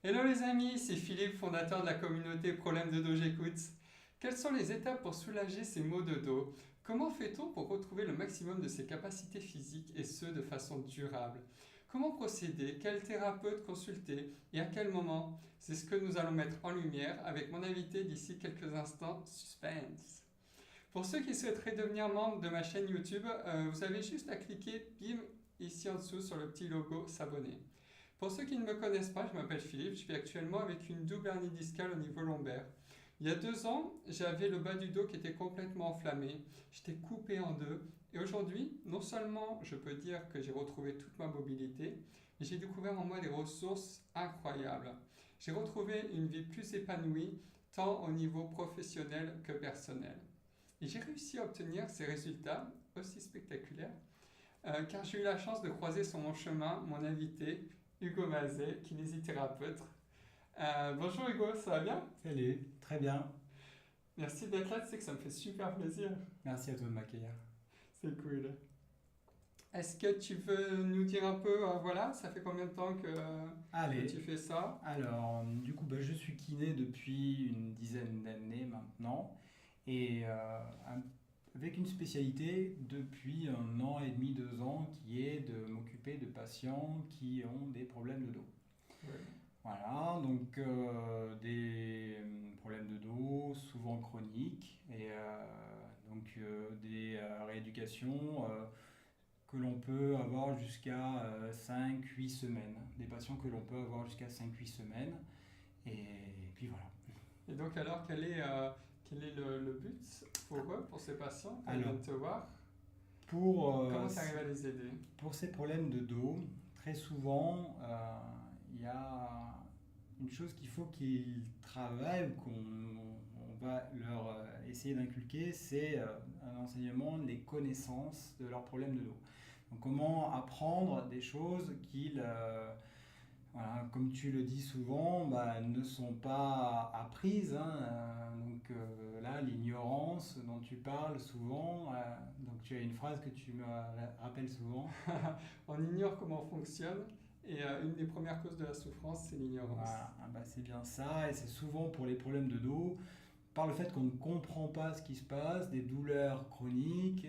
Hello les amis, c'est Philippe, fondateur de la communauté Problème de dos j'écoute. Quelles sont les étapes pour soulager ces maux de dos? Comment fait-on pour retrouver le maximum de ses capacités physiques et ce de façon durable? Comment procéder? Quel thérapeute consulter? Et à quel moment? C'est ce que nous allons mettre en lumière avec mon invité d'ici quelques instants. Suspense! Pour ceux qui souhaiteraient devenir membre de ma chaîne YouTube, vous avez juste à cliquer, bim, ici en dessous sur le petit logo s'abonner. Pour ceux qui ne me connaissent pas, je m'appelle Philippe, je vis actuellement avec une double hernie discale au niveau lombaire. Il y a 2 ans, j'avais le bas du dos qui était complètement enflammé, j'étais coupé en deux, et aujourd'hui, non seulement je peux dire que j'ai retrouvé toute ma mobilité, mais j'ai découvert en moi des ressources incroyables. J'ai retrouvé une vie plus épanouie, tant au niveau professionnel que personnel. Et j'ai réussi à obtenir ces résultats aussi spectaculaires car j'ai eu la chance de croiser sur mon chemin mon invité, Hugo Mazet, kinésithérapeute. Bonjour Hugo, ça va bien? Salut, très bien. Merci d'être là, tu sais que ça me fait super plaisir. Merci à toi de m'accueillir. C'est cool. Est-ce que tu veux nous dire un peu, voilà, ça fait combien de temps que tu Allez, fais ça? alors, du coup, je suis kiné depuis une dizaine d'années maintenant et avec une spécialité depuis 1 an et demi, 2 ans qui est de m'occuper de patients qui ont des problèmes de dos. Ouais. Voilà, donc des problèmes de dos, souvent chroniques, et des rééducations que l'on peut avoir jusqu'à 5-8 semaines. Des patients que l'on peut avoir jusqu'à 5-8 semaines. Et puis voilà. Et donc alors, quel est le but pour eux, pour ces patients, quand ils Alors, viennent te voir? pour, Comment tu arrives à les aider? pour ces problèmes de dos, très souvent, il y a une chose qu'il faut qu'ils travaillent ou qu'on va leur essayer d'inculquer, c'est un enseignement, les connaissances de leurs problèmes de dos. Donc comment apprendre des choses qu'ils, voilà, comme tu le dis souvent, ne sont pas apprises, hein. Là, l'ignorance dont tu parles souvent, donc tu as une phrase que tu me rappelles souvent. On ignore comment on fonctionne et une des premières causes de la souffrance, c'est l'ignorance. Voilà, c'est bien ça, et c'est souvent pour les problèmes de dos, par le fait qu'on ne comprend pas ce qui se passe, des douleurs chroniques,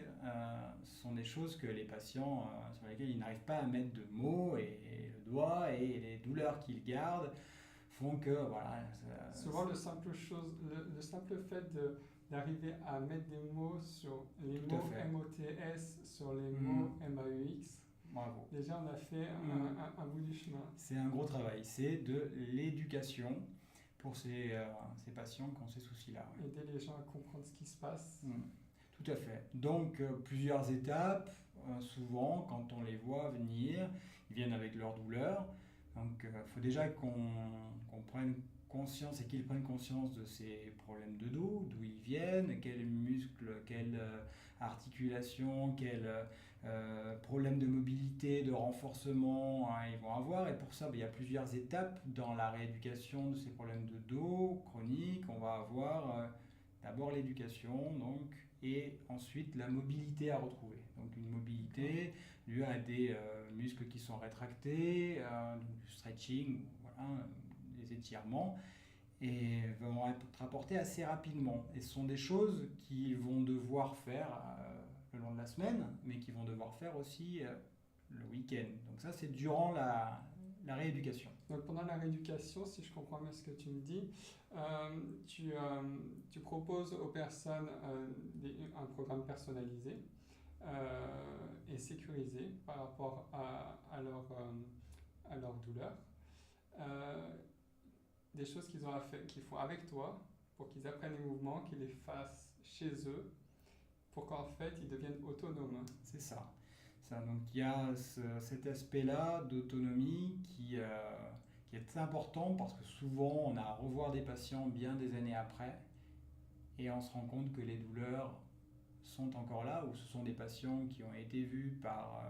ce sont des choses que les patients, sur lesquelles ils n'arrivent pas à mettre de mots et le doigt, et les douleurs qu'ils gardent font que, voilà, Souvent, le simple fait d'arriver à mettre des mots sur les tout à mots fait. MOTS, sur les mots Hmm, MAUX, bravo. déjà on a fait Hmm, un bout du chemin. c'est un gros travail, c'est de l'éducation pour ces patients qui ont ces soucis-là. Ouais. Aider les gens à comprendre ce qui se passe. Hmm. Tout à fait. Donc, plusieurs étapes. Souvent, quand on les voit venir, ils viennent avec leur douleur. Donc, il faut déjà qu'on prenne conscience et qu'ils prennent conscience de ces problèmes de dos, d'où ils viennent, quels muscles, quelles articulations, quels problèmes de mobilité, de renforcement, hein, ils vont avoir. Et pour ça, il y a plusieurs étapes dans la rééducation de ces problèmes de dos chroniques. On va avoir d'abord l'éducation, donc, et ensuite la mobilité à retrouver. Donc une mobilité due à des muscles qui sont rétractés, donc du stretching, voilà, des étirements, et vont être apportés assez rapidement. Et ce sont des choses qu'ils vont devoir faire le long de la semaine, mais qu'ils vont devoir faire aussi le week-end. Donc ça, c'est durant la rééducation. Donc pendant la rééducation, si je comprends bien ce que tu me dis, tu proposes aux personnes un programme personnalisé et sécurisé par rapport à leur douleur. Euh, des choses qu'ils font avec toi pour qu'ils apprennent les mouvements, qu'ils les fassent chez eux pour qu'en fait ils deviennent autonomes. C'est ça. Donc il y a cet aspect-là d'autonomie qui est important parce que souvent on a à revoir des patients bien des années après et on se rend compte que les douleurs sont encore là ou ce sont des patients qui ont été vus par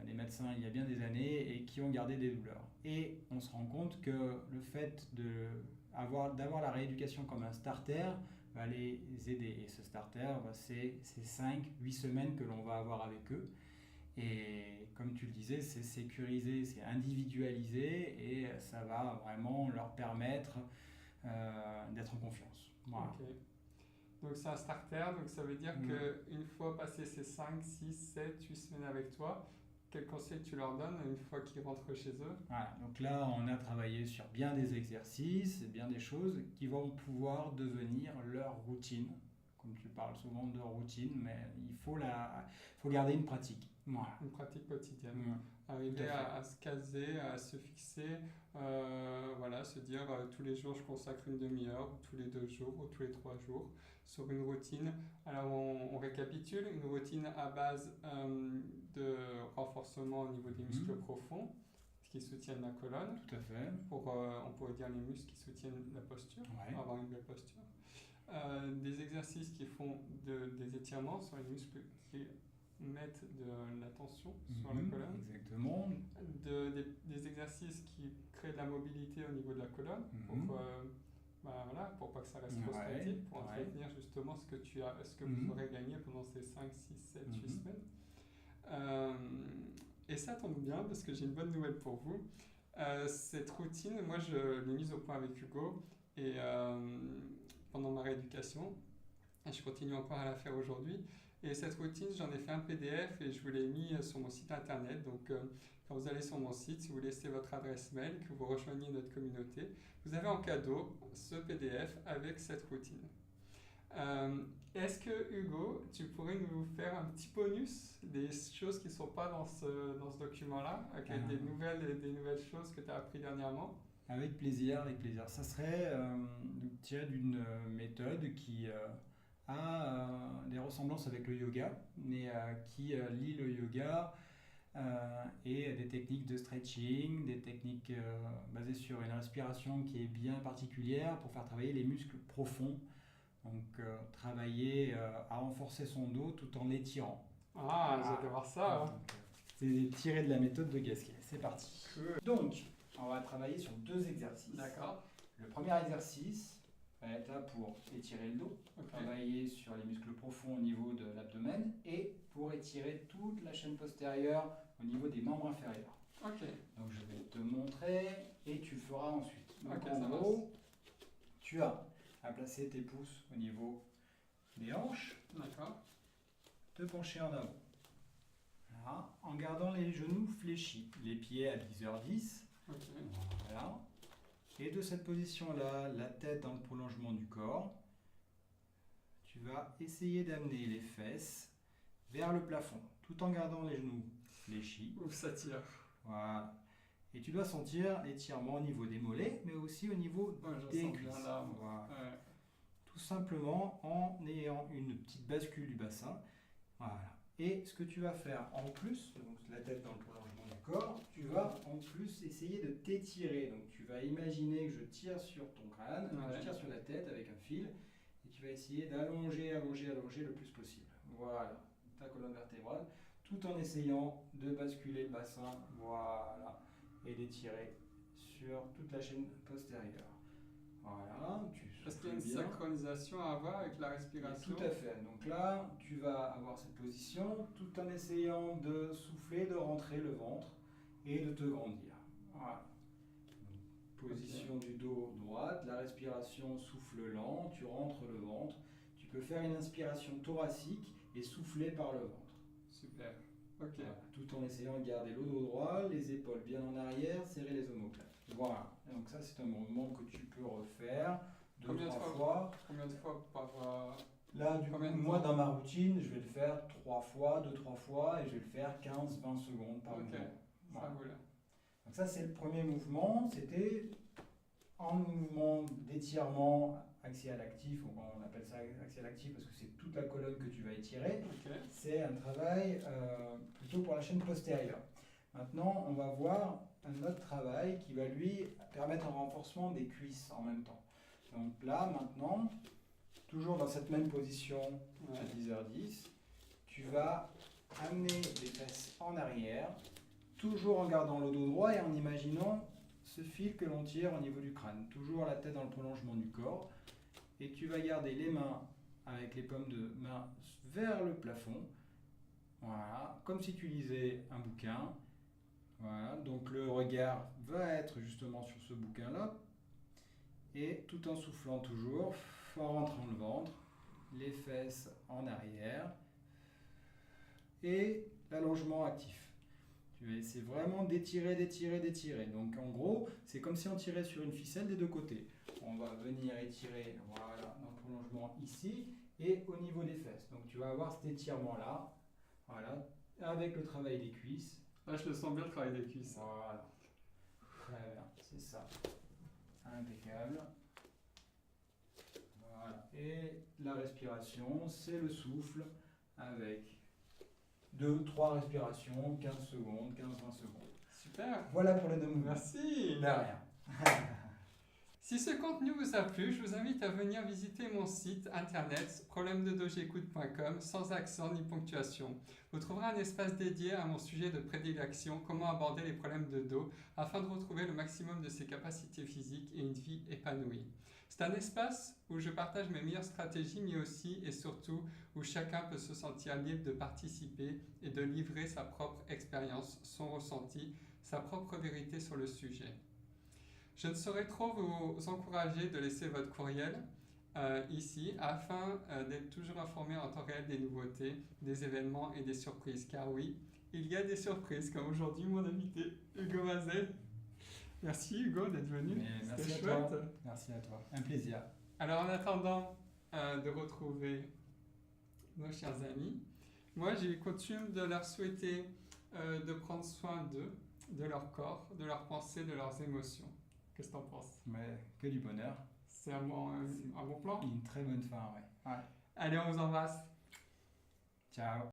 les médecins il y a bien des années et qui ont gardé des douleurs. Et on se rend compte que le fait d'avoir la rééducation comme un starter va les aider. Et ce starter, c'est ces 5-8 semaines que l'on va avoir avec eux. Et comme tu le disais, c'est sécurisé, c'est individualisé et ça va vraiment leur permettre d'être en confiance. Voilà. Ok. Donc c'est un starter, donc ça veut dire qu'une fois passé ces 5, 6, 7, 8 semaines avec toi, quel conseil tu leur donnes une fois qu'ils rentrent chez eux? Voilà, donc là, on a travaillé sur bien des exercices et bien des choses qui vont pouvoir devenir leur routine. Comme tu parles souvent de routine, mais faut garder une pratique. Voilà. Une pratique quotidienne. Tout Arriver à fait. à se caser, à se fixer, voilà, se dire tous les jours je consacre une demi-heure, ou tous les 2 jours, ou tous les 3 jours, sur une routine. Alors on récapitule, une routine à base de renforcement au niveau des muscles profonds qui soutiennent la colonne, Tout à fait. pour, on pourrait dire les muscles qui soutiennent la posture, Ouais. avoir une belle posture. Des exercices qui font des étirements sur les muscles qui mettent de la tension sur la colonne. Exactement. Des exercices qui créent de la mobilité au niveau de la colonne pour, voilà, pour pas que ça reste trop statique, pour entretenir justement ce que vous aurez gagné pendant ces 5, 6, 7, 8 semaines. Et ça tombe bien parce que j'ai une bonne nouvelle pour vous. Cette routine, moi je l'ai mise au point avec Hugo et pendant ma rééducation, et je continue encore à la faire aujourd'hui. Et cette routine, j'en ai fait un PDF et je vous l'ai mis sur mon site internet. Donc, quand vous allez sur mon site, si vous laissez votre adresse mail, que vous rejoignez notre communauté, vous avez en cadeau ce PDF avec cette routine. Est-ce que Hugo, tu pourrais nous faire un petit bonus des choses qui ne sont pas dans ce document-là, avec des nouvelles choses que tu as apprises dernièrement? Avec plaisir, avec plaisir. Ça serait tiré d'une méthode qui a des ressemblances avec le yoga, mais qui lie le yoga et des techniques de stretching, des techniques basées sur une respiration qui est bien particulière pour faire travailler les muscles profonds. Donc travailler à renforcer son dos tout en l'étirant. Ah, j'adore voir ça. C'est tiré de la méthode de Gasquet. C'est parti. Donc, on va travailler sur 2 exercices. D'accord. Le premier exercice va être là pour étirer le dos, travailler sur les muscles profonds au niveau de l'abdomen et pour étirer toute la chaîne postérieure au niveau des membres inférieurs. Ok. Donc je vais te montrer et tu le feras ensuite. Donc en gros, tu as à placer tes pouces au niveau des hanches. D'accord. Te pencher en avant. Voilà. En gardant les genoux fléchis, les pieds à 10h10. Ok. Voilà. Et de cette position-là, la tête dans le prolongement du corps, tu vas essayer d'amener les fesses vers le plafond, tout en gardant les genoux fléchis. Ouf, ça tire. Voilà. Et tu dois sentir l'étirement au niveau des mollets, mais aussi au niveau des cuisses. Là, voilà. Tout simplement en ayant une petite bascule du bassin. Voilà. Et ce que tu vas faire en plus, donc la tête dans le prolongement du corps, tu vas en plus essayer de t'étirer. Donc tu vas imaginer que je tire sur ton crâne, je tire sur la tête avec un fil, et tu vas essayer d'allonger le plus possible. Voilà, ta colonne vertébrale, tout en essayant de basculer le bassin, voilà, et d'étirer sur toute la chaîne postérieure. Voilà, tu Est-ce qu'il y a une bien. Synchronisation à avoir avec la respiration? Tout à fait. Donc là, tu vas avoir cette position tout en essayant de souffler, de rentrer le ventre et de te grandir. Voilà. Position du dos droite, la respiration souffle lent, tu rentres le ventre. Tu peux faire une inspiration thoracique et souffler par le ventre. Super. Ok. Voilà. Tout en essayant de garder le dos droit, les épaules bien en arrière, serrer les omoplates. Voilà. Donc ça, c'est un mouvement que tu peux refaire 2-3 fois. Combien de fois par... Là, du coup, moi, dans ma routine, je vais le faire 3 fois, 2-3 fois, et je vais le faire 15-20 secondes par mouvement. Voilà. Ça roule. Donc ça, c'est le premier mouvement. C'était un mouvement d'étirement axial actif, on appelle ça axial actif parce que c'est toute la colonne que tu vas étirer. C'est un travail plutôt pour la chaîne postérieure. Maintenant, on va voir un autre travail qui va lui permettre un renforcement des cuisses en même temps. Donc là, maintenant, toujours dans cette même position à 10h10, tu vas amener les fesses en arrière, toujours en gardant le dos droit et en imaginant ce fil que l'on tire au niveau du crâne. Toujours la tête dans le prolongement du corps. Et tu vas garder les mains avec les paumes de main vers le plafond. Voilà, comme si tu lisais un bouquin. Voilà, donc le regard va être justement sur ce bouquin-là. Et tout en soufflant toujours, en rentrant le ventre, les fesses en arrière et l'allongement actif. Tu vas essayer vraiment d'étirer, d'étirer, d'étirer. Donc en gros, c'est comme si on tirait sur une ficelle des deux côtés. On va venir étirer, voilà, notre prolongement ici et au niveau des fesses. Donc tu vas avoir cet étirement-là, voilà, avec le travail des cuisses. Ah, je le sens bien le travail des cuisses. Voilà. Très bien, c'est ça. Impeccable. Voilà. Et la respiration, c'est le souffle avec 2-3 respirations, 15 secondes, 15-20 secondes. Super. Voilà pour les deux mouvements. Merci. De rien. Si ce contenu vous a plu, je vous invite à venir visiter mon site internet problemdedogecoute.com sans accent ni ponctuation. Vous trouverez un espace dédié à mon sujet de prédilection, comment aborder les problèmes de dos afin de retrouver le maximum de ses capacités physiques et une vie épanouie. C'est un espace où je partage mes meilleures stratégies, mais aussi et surtout où chacun peut se sentir libre de participer et de livrer sa propre expérience, son ressenti, sa propre vérité sur le sujet. Je ne saurais trop vous encourager de laisser votre courriel ici afin d'être toujours informé en temps réel des nouveautés, des événements et des surprises. Car oui, il y a des surprises comme aujourd'hui mon invité Hugo Mazel. Merci Hugo d'être venu. Merci à chouette. toi. Merci à toi. Un plaisir. Alors en attendant de retrouver nos chers amis, moi j'ai eu coutume de leur souhaiter de prendre soin d'eux, de leur corps, de leurs pensées, de leurs émotions. Qu'est-ce que t'en penses? Mais que du bonheur. C'est un bon plan? Une très bonne fin, ouais. Allez, on vous embrasse. Ciao.